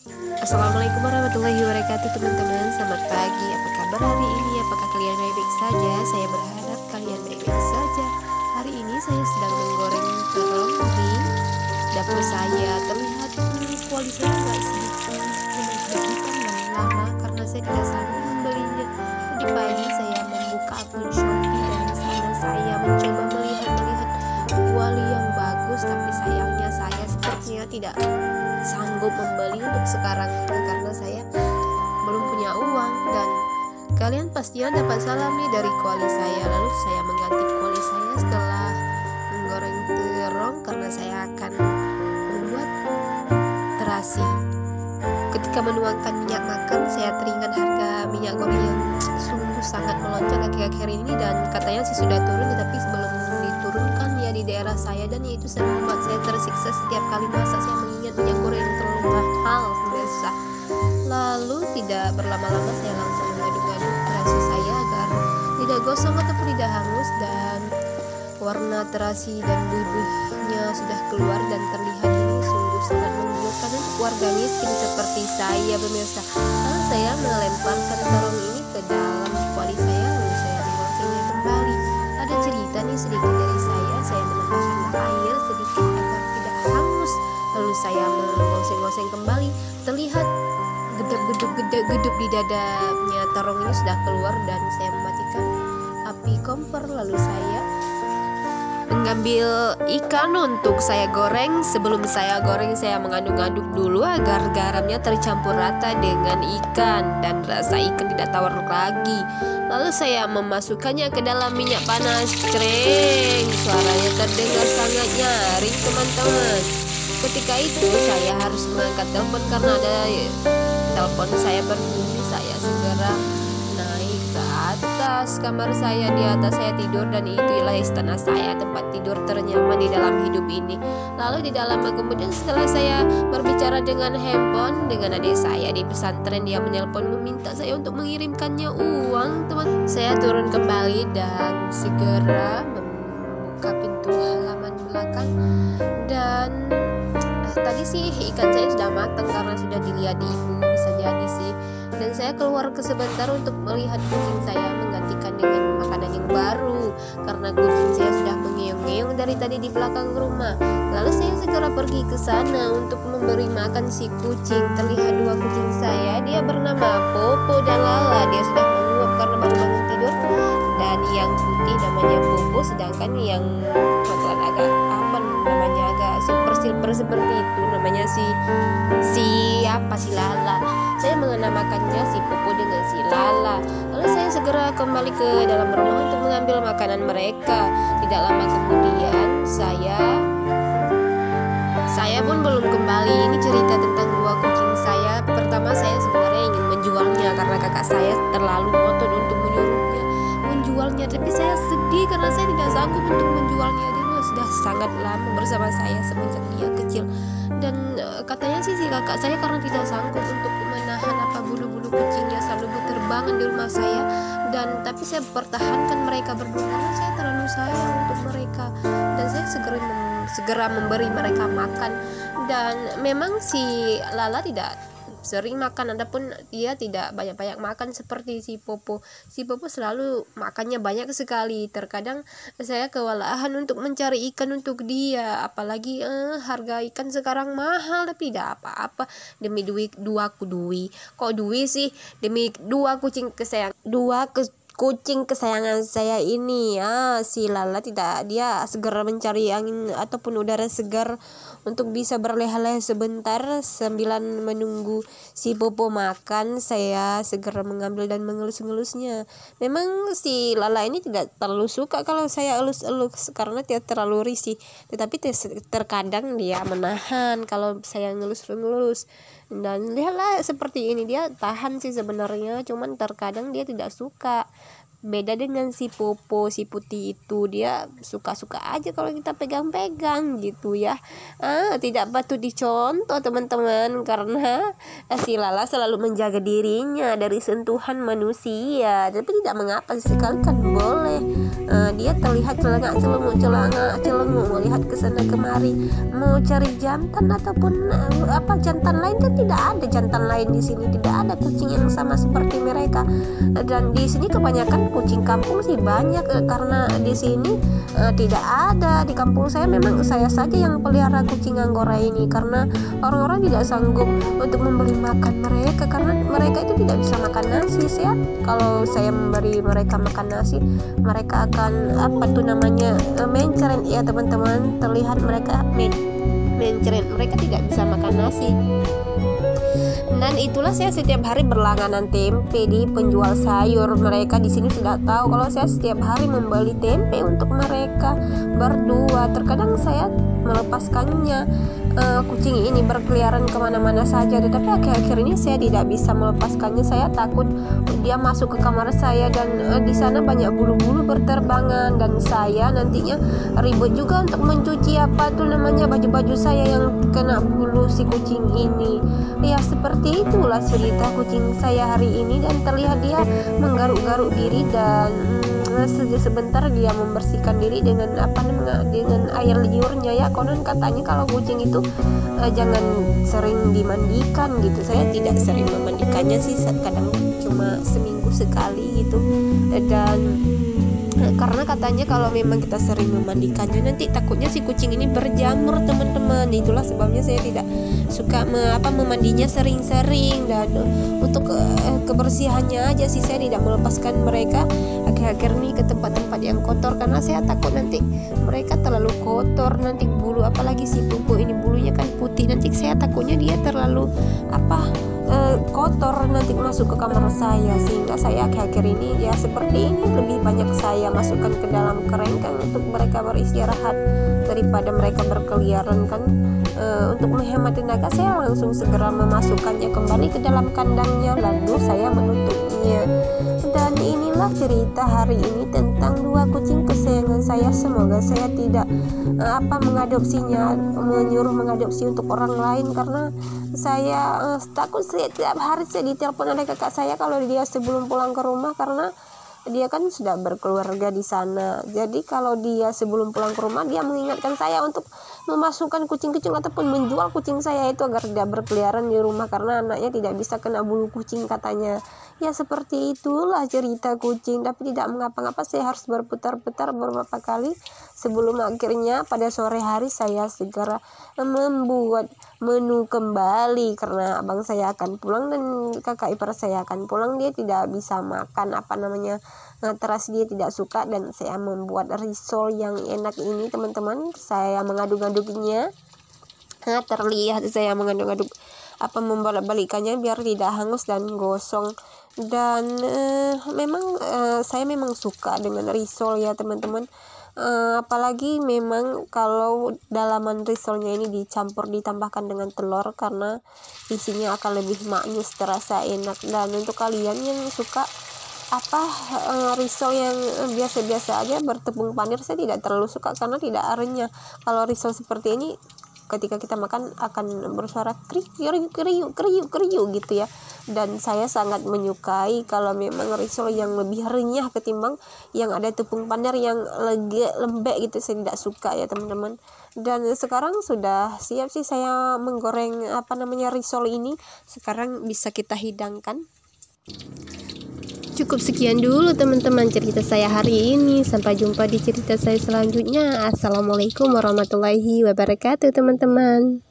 Assalamualaikum warahmatullahi wabarakatuh teman-teman. Selamat pagi, apa kabar hari ini? Apakah kalian baik-baik saja? Saya berharap kalian baik-baik saja. Hari ini saya sedang menggoreng terong di dapur saya. Terlihat kuali saya agak sedikit hitam dan lama karena saya tidak sanggup membelinya. Tadi pagi saya membuka akun Shopee dan di sana saya mencoba melihat kuali yang bagus, tapi sayangnya saya sepertinya tidak sanggup membeli untuk sekarang ini karena saya belum punya uang. Dan kalian pastinya dapat salam nih dari kuali saya. Lalu saya mengganti kuali saya setelah menggoreng terong karena saya akan membuat terasi. Ketika menuangkan minyak makan, saya teringat harga minyak goreng yang sungguh sangat melonjak akhir-akhir ini, dan katanya sih sudah turun, tetapi sebelum diturunkan ya di daerah saya, dan itu membuat saya tersiksa setiap kali masak. Saya mengingat minyak goreng yang terlalu mahal biasa. Lalu tidak berlama-lama saya langsung mengaduk-aduk terasi saya agar tidak gosong ataupun tidak hangus, dan warna terasi dan buih-buihnya sudah keluar dan terlihat ini sungguh sangat menggiurkan untuk warga miskin seperti saya pemirsa. Lalu saya melemparkan terong ini ke dalam kuali saya, lalu saya mengosengnya kembali. Ada cerita nih sedikit dari saya menambahkan air sedikit agar tidak hangus. Lalu saya mengoseng-oseng kembali, terlihat gedup di dadanya terong ini sudah keluar, dan saya mematikan api kompor. Lalu saya mengambil ikan untuk saya goreng. Sebelum saya goreng, saya mengaduk-aduk dulu agar garamnya tercampur rata dengan ikan dan rasa ikan tidak tawar lagi. Lalu saya memasukkannya ke dalam minyak panas. Kreng, suaranya terdengar sangat nyaring teman-teman. Ketika itu saya harus mengangkat telepon karena ada telepon saya berbunyi. Saya segera naik ke atas kamar saya. Di atas saya tidur, dan itulah istana saya, tempat tidur ternyaman di dalam hidup ini. Lalu di dalam kemudian setelah saya berbicara dengan handphone dengan adik saya di pesantren, dia menelpon meminta saya untuk mengirimkannya uang teman. Saya turun kembali dan segera membuka pintu halaman belakang, dan tadi sih ikan saya sudah matang karena sudah dilihat ibu, bisa jadi sih. Dan saya keluar ke sebentar untuk melihat kucing saya, menggantikan dengan makanan yang baru karena kucing saya sudah mengeong-ngeong dari tadi di belakang rumah. Lalu saya segera pergi ke sana untuk memberi makan si kucing. Terlihat dua kucing saya, dia bernama Popo dan Lala. Dia sudah menguap karena baru bangun tidur, dan yang putih namanya Popo, sedangkan yang coklat agak apa namanya, agak silver seperti itu namanya si Lala. Saya mengenamakannya si Popo dengan si Lala. Lalu saya segera kembali ke dalam rumah untuk mengambil makanan mereka. Tidak lama kemudian saya pun belum kembali. Ini cerita tentang dua kucing saya. Pertama, saya sebenarnya ingin menjualnya karena kakak saya terlalu ngotot untuk menyuruhnya menjualnya, tapi saya sedih karena saya tidak sanggup untuk menjualnya. Dia sudah sangat lama bersama saya semenjak dia kecil, dan katanya sih si kakak saya karena tidak sanggup untuk menahan bulu-bulu kucingnya selalu berterbangan di rumah saya, dan tapi saya pertahankan mereka berdua karena saya terlalu sayang untuk mereka, dan saya segera memberi mereka makan. Dan memang si Lala tidak sering makan, adapun dia tidak banyak-banyak makan seperti si Popo. Si Popo selalu makannya banyak sekali. Terkadang saya kewalahan untuk mencari ikan untuk dia, apalagi harga ikan sekarang mahal, tapi tidak apa-apa demi demi dua kucing kesayangan saya ini si Lala dia segera mencari angin ataupun udara segar untuk bisa berleha-leha sebentar sambil menunggu si Popo makan. Saya segera mengambil dan mengelus-ngelusnya. Memang si Lala ini tidak terlalu suka kalau saya elus-elus karena dia terlalu risih, tetapi terkadang dia menahan kalau saya ngelus-ngelus. Dan lihatlah seperti ini, dia tahan sih sebenarnya, cuman terkadang dia tidak suka Beda dengan si Popo, si putih itu, dia suka-suka aja kalau kita pegang-pegang gitu ya. Tidak patut dicontoh teman-teman, karena si Lala selalu menjaga dirinya dari sentuhan manusia. Tapi tidak mengapa, sekali kan boleh. Dia terlihat celengak-celenguk melihat ke sana kemari, mau cari jantan ataupun jantan lain. Kan tidak ada jantan lain di sini, tidak ada kucing yang sama seperti mereka. Dan di sini kebanyakan kucing kampung sih banyak, karena di sini tidak ada. Di kampung saya memang saya saja yang pelihara kucing Anggora ini, karena orang-orang tidak sanggup untuk memberi makan mereka, karena mereka itu tidak bisa makan nasi. Kalau saya memberi mereka makan nasi, mereka akan mencret ya teman-teman. Terlihat mereka mencret, mereka tidak bisa makan nasi. Dan itulah saya setiap hari berlangganan tempe di penjual sayur. Mereka di sini sudah tahu kalau saya setiap hari membeli tempe untuk mereka berdua. Terkadang saya melepaskannya, kucing ini berkeliaran kemana-mana saja, tetapi akhir-akhir ini saya tidak bisa melepaskannya. Saya takut dia masuk ke kamar saya, dan di sana banyak bulu-bulu berterbangan, dan saya nantinya ribut juga untuk mencuci baju-baju saya yang kena bulu si kucing ini. Ya seperti itulah cerita kucing saya hari ini, dan terlihat dia menggaruk-garuk diri, dan sebentar dia membersihkan diri dengan dengan air liurnya ya. Konon katanya kalau kucing itu jangan sering dimandikan gitu. Saya tidak sering memandikannya sih, kadang cuma seminggu sekali gitu. Dan karena katanya kalau memang kita sering memandikannya, nanti takutnya si kucing ini berjamur teman-teman. Itulah sebabnya saya tidak suka memandinya sering-sering, dan untuk kebersihannya aja sih saya tidak melepaskan mereka akhir-akhir ini ke tempat-tempat yang kotor, karena saya takut nanti mereka terlalu kotor, nanti bulu, apalagi si Popo ini bulunya kan putih, nanti saya takutnya dia terlalu kotor nanti masuk ke kamar saya, sehingga saya akhir-akhir ini ya seperti ini, lebih banyak saya masukkan ke dalam kerangkang untuk mereka beristirahat daripada mereka berkeliaran kan. Untuk menghemat tenaga, saya langsung segera memasukkannya kembali ke dalam kandangnya, lalu saya menutupnya. Dan inilah cerita hari ini tentang dua kucing kesayangan saya. Semoga saya tidak menyuruh mengadopsi untuk orang lain, karena saya takut setiap hari saya ditelepon oleh kakak saya kalau dia sebelum pulang ke rumah, karena dia kan sudah berkeluarga di sana. Jadi kalau dia sebelum pulang ke rumah, dia mengingatkan saya untuk memasukkan kucing-kucing ataupun menjual kucing saya itu agar tidak berkeliaran di rumah, karena anaknya tidak bisa kena bulu kucing katanya. Ya seperti itulah cerita kucing, tapi tidak mengapa-ngapa, saya harus berputar-putar beberapa kali sebelum akhirnya pada sore hari saya segera membuat menu kembali, karena abang saya akan pulang dan kakak ipar saya akan pulang. Dia tidak bisa makan teras, dia tidak suka, dan saya membuat risol yang enak ini teman-teman. Saya mengaduk-aduknya, terlihat saya mengaduk-aduk membolak-balikannya biar tidak hangus dan gosong. Dan saya memang suka dengan risol ya teman-teman. Apalagi memang kalau dalaman risolnya ini ditambahkan dengan telur, karena isinya akan lebih maknyus, terasa enak. Dan untuk kalian yang suka risol yang biasa-biasa aja bertepung panir, saya tidak terlalu suka karena tidak renyah. Kalau risol seperti ini ketika kita makan akan bersuara kriuk gitu ya. Dan saya sangat menyukai kalau memang risol yang lebih renyah ketimbang yang ada tepung panir yang lembek gitu. Saya tidak suka ya teman-teman. Dan sekarang sudah siap sih saya menggoreng risol ini. Sekarang bisa kita hidangkan. Cukup sekian dulu teman-teman cerita saya hari ini. Sampai jumpa di cerita saya selanjutnya. Assalamualaikum warahmatullahi wabarakatuh teman-teman.